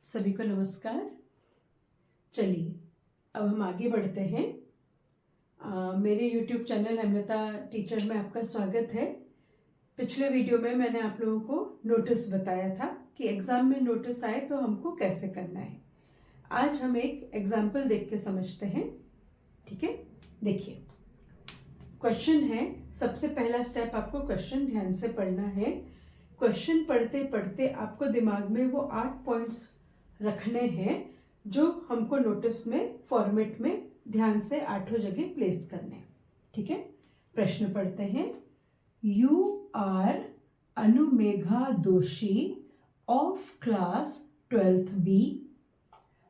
सभी को नमस्कार। चलिए अब हम आगे बढ़ते हैं। मेरे YouTube चैनल हेमलता टीचर में आपका स्वागत है। पिछले वीडियो में मैंने आप लोगों को नोटिस बताया था कि एग्ज़ाम में नोटिस आए तो हमको कैसे करना है। आज हम एक एग्जाम्पल देख के समझते हैं। ठीक है, देखिए क्वेश्चन है। सबसे पहला स्टेप, आपको क्वेश्चन ध्यान से पढ़ना है। क्वेश्चन पढ़ते पढ़ते आपको दिमाग में वो 8 पॉइंट्स रखने हैं जो हमको नोटिस में फॉर्मेट में ध्यान से 8 जगह प्लेस करने हैं। ठीक है, प्रश्न पढ़ते हैं। यू आर अनुमेघा दोषी of class 12th B.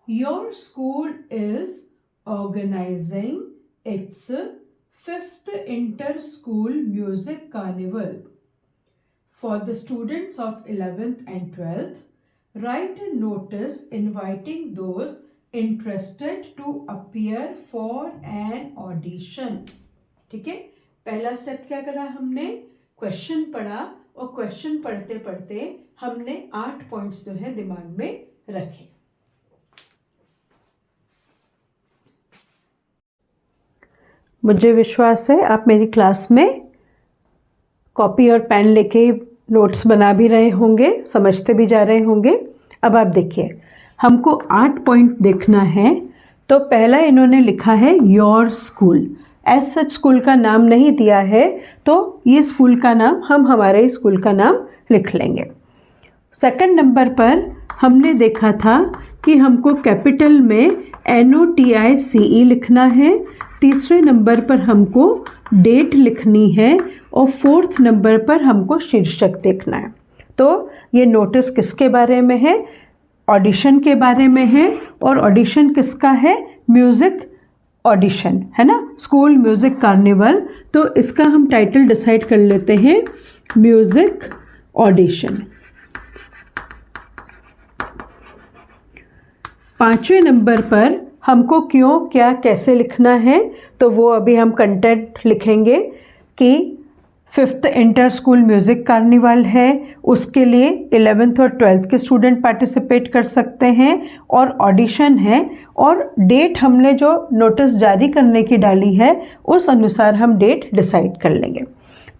Your school is organizing its 5th Inter-School Music Carnival. For the students of 11th and 12th, write a notice inviting those interested to appear for an audition. ठीक है, पहला step क्या करा हमने? Question पढ़ा और question पढ़ते पढ़ते हमने 8 पॉइंट्स जो है दिमाग में रखे। मुझे विश्वास है आप मेरी क्लास में कॉपी और पेन लेके नोट्स बना भी रहे होंगे, समझते भी जा रहे होंगे। अब आप देखिए, हमको 8 पॉइंट देखना है। तो पहला इन्होंने लिखा है your school. As such school का नाम नहीं दिया है, तो ये स्कूल का नाम हम हमारे स्कूल का नाम लिख लेंगे। सेकंड नंबर पर हमने देखा था कि हमको कैपिटल में NOTICE लिखना है। तीसरे नंबर पर हमको डेट लिखनी है और फोर्थ नंबर पर हमको शीर्षक देखना है। तो ये नोटिस किसके बारे में है? ऑडिशन के बारे में है। और ऑडिशन किसका है? म्यूज़िक ऑडिशन है ना, स्कूल म्यूज़िक कार्निवल। तो इसका हम टाइटल डिसाइड कर लेते हैं, म्यूज़िक ऑडिशन। 5वें नंबर पर हमको क्यों, क्या, कैसे लिखना है, तो वो अभी हम कंटेंट लिखेंगे कि 5th inter school music carnival है, उसके लिए 11th और 12th के स्टूडेंट पार्टिसिपेट कर सकते हैं और ऑडिशन है। और डेट हमने जो नोटिस जारी करने की डाली है उस अनुसार हम डेट डिसाइड कर लेंगे।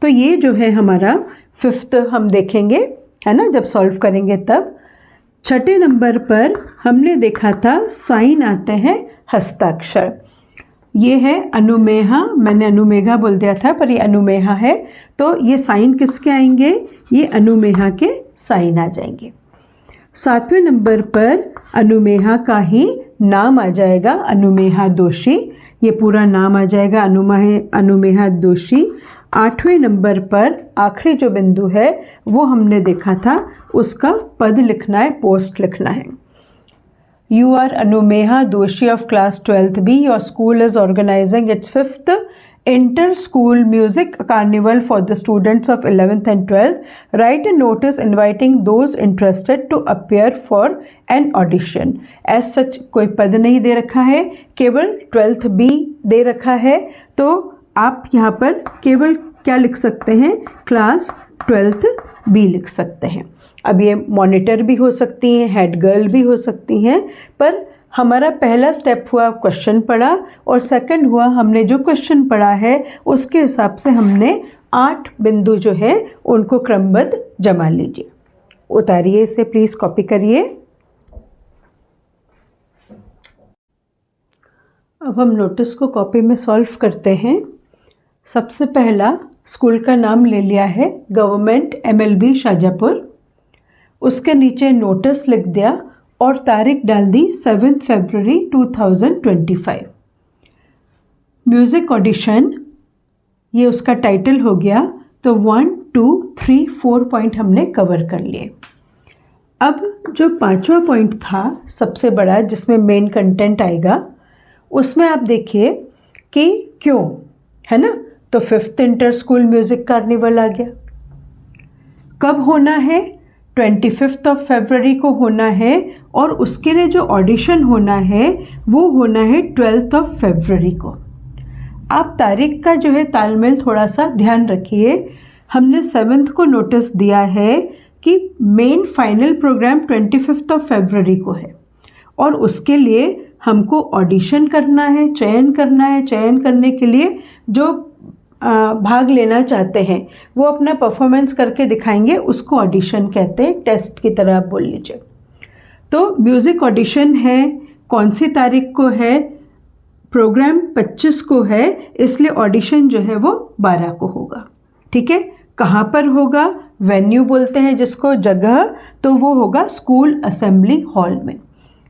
तो ये जो है हमारा 5th हम देखेंगे, है ना, जब सॉल्व करेंगे तब। 6ठे नंबर पर हमने देखा था साइन आते हैं हस्ताक्षर। ये है अनुमेहा, मैंने अनुमेघा बोल दिया था पर ये अनुमेहा है। तो ये साइन किसके आएंगे? ये अनुमेहा के साइन आ जाएंगे। 7वें नंबर पर अनुमेहा का ही नाम आ जाएगा, अनुमेहा दोषी। ये पूरा नाम आ जाएगा, अनुमेहा दोषी। 8वें नंबर पर आखिरी जो बिंदु है वो हमने देखा था, उसका पद लिखना है, पोस्ट लिखना है। You are Anumeha Doshi of class 12th B. Your school is organizing its 5th Inter-School Music Carnival for the students of 11th and 12th. Write a notice inviting those interested to appear for an audition. As such कोई पद नहीं दे रखा है, केवल 12th B दे रखा है। तो आप यहाँ पर केवल क्या लिख सकते हैं? क्लास 12th B लिख सकते हैं। अब ये मॉनिटर भी हो सकती हैं, हेड गर्ल भी हो सकती हैं, पर हमारा पहला स्टेप हुआ क्वेश्चन पढ़ा और सेकंड हुआ हमने जो क्वेश्चन पढ़ा है उसके हिसाब से हमने 8 बिंदु जो है उनको क्रमबद्ध जमा लीजिए। उतारिए इसे, प्लीज़ कॉपी करिए। अब हम नोटिस को कॉपी में सॉल्व करते हैं। सबसे पहला स्कूल का नाम ले लिया है, गवर्नमेंट MLB शाजापुर। उसके नीचे नोटिस लिख दिया और तारीख डाल दी 7 फरवरी 2025। म्यूज़िक ऑडिशन, ये उसका टाइटल हो गया। तो 1, 2, 3, 4 पॉइंट हमने कवर कर लिए। अब जो 5वां पॉइंट था सबसे बड़ा, जिसमें मेन कंटेंट आएगा, उसमें आप देखिए कि क्यों, है ना। तो 5th inter school music carnival आ गया। कब होना है? 25 फरवरी को होना है। और उसके लिए जो ऑडिशन होना है वो होना है 12 फरवरी को। आप तारीख का जो है तालमेल थोड़ा सा ध्यान रखिए। हमने 7th को नोटिस दिया है, कि मेन फाइनल प्रोग्राम 25 फरवरी को है और उसके लिए हमको ऑडिशन करना है, चयन करना है। चयन करने के लिए जो भाग लेना चाहते हैं वो अपना परफॉर्मेंस करके दिखाएंगे, उसको ऑडिशन कहते हैं, टेस्ट की तरह आप बोल लीजिए। तो म्यूज़िक ऑडिशन है, कौन सी तारीख को है? प्रोग्राम 25 को है, इसलिए ऑडिशन जो है वो 12 को होगा। ठीक है, कहाँ पर होगा? वेन्यू बोलते हैं जिसको, जगह, तो वो होगा स्कूल असेंबली हॉल में।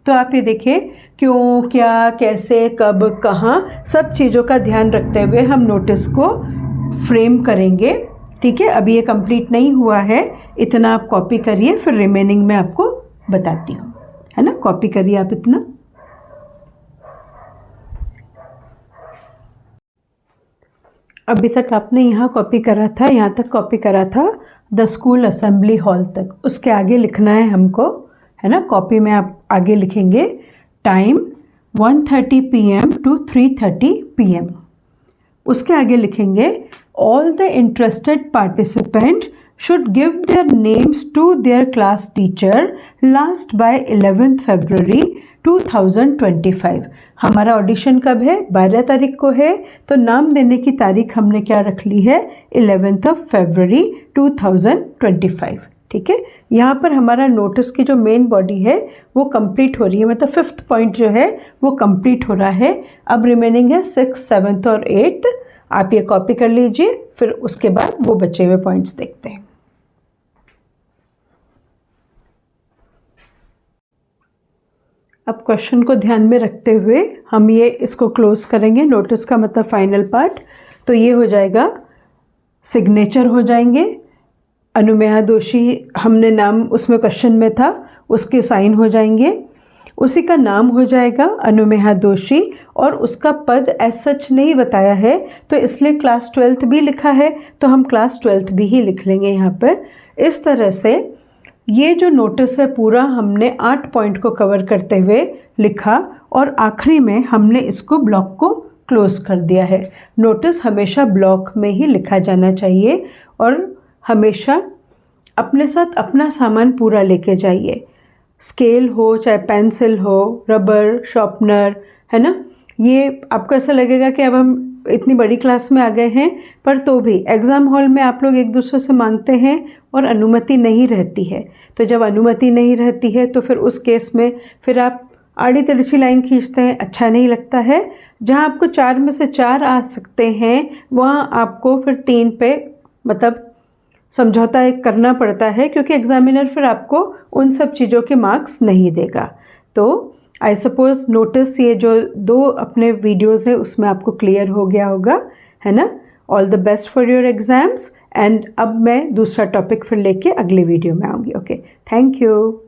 तो आप ये देखिए, क्यों, क्या, कैसे, कब, कहाँ, सब चीज़ों का ध्यान रखते हुए हम नोटिस को फ्रेम करेंगे। ठीक है, अभी ये कंप्लीट नहीं हुआ है, इतना आप कॉपी करिए, फिर रिमेनिंग में आपको बताती हूँ, है ना। कॉपी करिए आप इतना। अभी तक आपने यहाँ कॉपी करा था, यहाँ तक कॉपी करा था द स्कूल असेंबली हॉल तक। उसके आगे लिखना है हमको, है ना। कॉपी में आप आगे लिखेंगे टाइम 1:30 PM to 3:30 PM। उसके आगे लिखेंगे all the interested participant should give their names to their class teacher last by 11 February 2025। हमारा ऑडिशन कब है? 12 तारीख को है, तो नाम देने की तारीख हमने क्या रख ली है? 11 फरवरी 2025। ठीक है, यहाँ पर हमारा नोटिस की जो मेन बॉडी है वो कंप्लीट हो रही है, मतलब 5th पॉइंट जो है वो कंप्लीट हो रहा है। अब रिमेनिंग है 6th, 7th और 8th। आप ये कॉपी कर लीजिए, फिर उसके बाद वो बचे हुए पॉइंट्स देखते हैं। अब क्वेश्चन को ध्यान में रखते हुए हम ये इसको क्लोज करेंगे। नोटिस का मतलब फाइनल पार्ट, तो ये हो जाएगा, सिग्नेचर हो जाएंगे, अनुमेहा दोषी हमने नाम उसमें क्वेश्चन में था, उसके साइन हो जाएंगे, उसी का नाम हो जाएगा अनुमेहा दोषी, और उसका पद एज सच नहीं बताया है तो इसलिए क्लास 12th भी लिखा है, तो हम क्लास 12th भी ही लिख लेंगे यहाँ पर। इस तरह से ये जो नोटिस है पूरा हमने 8 पॉइंट को कवर करते हुए लिखा, और आखिरी में हमने इसको ब्लॉक को क्लोज कर दिया है। नोटिस हमेशा ब्लॉक में ही लिखा जाना चाहिए, और हमेशा अपने साथ अपना सामान पूरा लेके जाइए। स्केल हो, चाहे पेंसिल हो, रबर, शार्पनर, है ना। ये आपको ऐसा लगेगा कि अब हम इतनी बड़ी क्लास में आ गए हैं, पर तो भी एग्ज़ाम हॉल में आप लोग एक दूसरे से मांगते हैं और अनुमति नहीं रहती है। तो जब अनुमति नहीं रहती है तो फिर उस केस में फिर आप आड़ी तिरछी लाइन खींचते हैं, अच्छा नहीं लगता है। जहाँ आपको 4 में से 4 आ सकते हैं, वहाँ आपको फिर 3 पे मतलब समझौता एक करना पड़ता है, क्योंकि एग्जामिनर फिर आपको उन सब चीज़ों के मार्क्स नहीं देगा। तो आई सपोज नोटिस ये जो 2 अपने वीडियोज़ हैं उसमें आपको क्लियर हो गया होगा, है ना। All the best for your exams, and अब मैं दूसरा टॉपिक फिर लेके अगले वीडियो में आऊँगी। Okay, thank you.